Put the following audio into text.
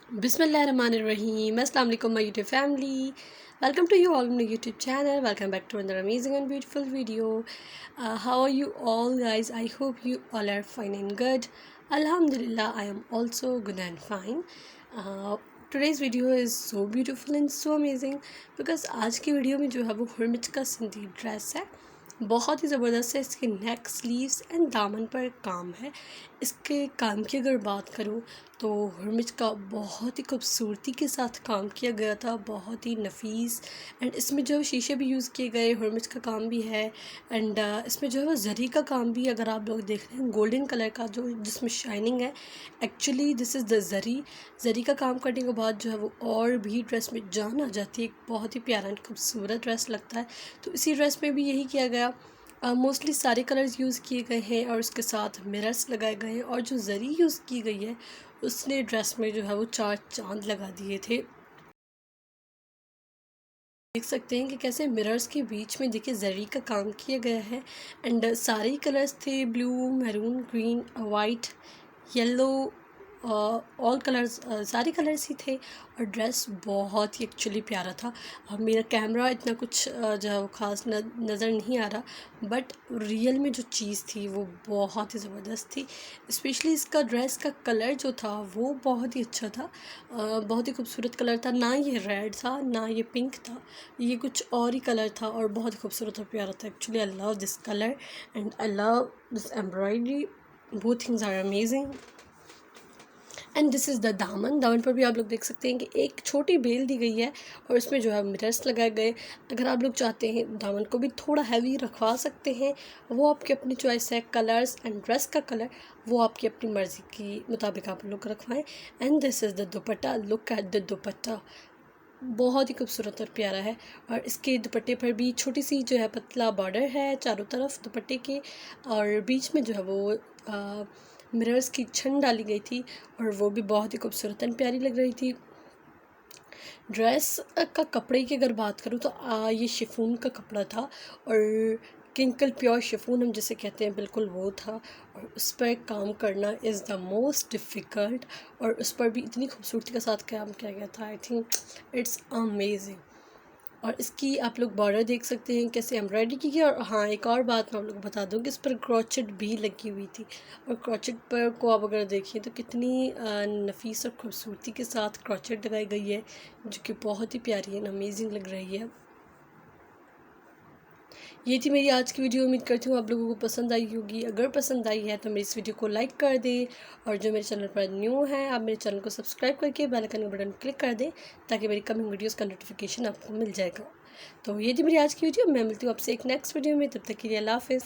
Bismillahirrahmanirrahim. Assalamu alaikum my YouTube family. Welcome to you all on my YouTube channel. Welcome back to another amazing and beautiful video. How are you all guys? I hope you all are fine and good. Alhamdulillah, I am also good and fine. Today's video is so beautiful and so amazing because आज की video में जो है वो हुरमिच का Sindhi dress है। बहुत ही ज़बरदस्त है। इसके नेक स्लीव्स एंड दामन पर काम है। इसके काम की अगर बात करूँ तो हुरमिच का बहुत ही खूबसूरती के साथ काम किया गया था, बहुत ही नफीस। एंड इसमें जो है शीशे भी यूज़ किए गए, हुरमिच का काम भी है। एंड इसमें जो है वो जरी का काम भी, अगर आप लोग देख रहे हैं गोल्डन कलर का जो जिसमें शाइनिंग है, एक्चुअली दिस इज़ द जरी का काम करने के बाद जो है वो और भी ड्रेस में जान आ जाती है। एक बहुत ही प्यारा एंड खूबसूरत ड्रेस लगता है। तो इसी ड्रेस में भी यही किया गया। मोस्टली सारे कलर्स यूज़ किए गए हैं और उसके साथ मिरर्स लगाए गए हैं, और जो जरी यूज़ की गई है उसने ड्रेस में जो है वो 4 चांद लगा दिए थे। देख सकते हैं कि कैसे मिरर्स के बीच में देखिए जरी का काम किया गया है। एंड सारे कलर्स थे, blue, maroon, green, white, yellow, all colours, सारे कलर्स ही थे। और ड्रेस बहुत ही एक्चुअली प्यारा था। मेरा कैमरा इतना कुछ जो है वो ख़ास नज़र नहीं आ रहा, बट रियल में जो चीज़ थी वो बहुत ही ज़बरदस्त थी। स्पेशली इसका ड्रेस का कलर जो था वो बहुत ही अच्छा था। बहुत ही खूबसूरत कलर था। ना ये रेड था ना ये पिंक था, ये कुछ और ही कलर था और बहुत ही खूबसूरत और प्यारा था। Actually I love this colour and I love this embroidery. Both things are amazing. And this is the दामन पर भी आप लोग देख सकते हैं कि एक छोटी बेल दी गई है और इसमें जो है मिरर्स लगाए गए। अगर आप लोग चाहते हैं दामन को भी थोड़ा हैवी रखवा सकते हैं, वो आपकी अपनी चॉइस है। कलर्स एंड ड्रेस का कलर वो आपकी अपनी मर्ज़ी के मुताबिक आप लोग रखवाएं। And this is the dupatta. Look at the dupatta, बहुत ही खूबसूरत और प्यारा है। और इसके दुपट्टे पर भी छोटी सी जो है पतला बॉर्डर है चारों तरफ दुपट्टे के, और बीच में जो है वो मिरर्स की छन डाली गई थी और वो भी बहुत ही खूबसूरत एंड प्यारी लग रही थी। ड्रेस का कपड़े की अगर बात करूँ तो ये शिफॉन का कपड़ा था, और किंकल प्योर शिफॉन हम जिसे कहते हैं, बिल्कुल वो था। और उस पर काम करना इज़ द मोस्ट डिफ़िकल्ट, और उस पर भी इतनी खूबसूरती के साथ काम किया गया था। I think it's amazing. और इसकी आप लोग बॉर्डर देख सकते हैं कैसे एम्ब्रॉयडरी की है। और हाँ, एक और बात मैं आप लोग को बता दूँ कि इस पर क्रोचेट भी लगी हुई थी, और क्रोचेट पर को आप अगर देखिए तो कितनी नफीस और खूबसूरती के साथ क्रोचेट लगाई गई है, जो कि बहुत ही प्यारी एंड अमेजिंग लग रही है। ये थी मेरी आज की वीडियो। उम्मीद करती हूँ आप लोगों को पसंद आई होगी। अगर पसंद आई है तो मेरी इस वीडियो को लाइक कर दें, और जो मेरे चैनल पर न्यू है आप मेरे चैनल को सब्सक्राइब करके बेल आइकन का बटन क्लिक कर दें, ताकि मेरी कमिंग वीडियोस का नोटिफिकेशन आपको मिल जाएगा। तो ये थी मेरी आज की वीडियो। मैं मिलती हूँ आपसे एक नेक्स्ट वीडियो में। तब तक के लिए अल्लाह हाफ़िज़।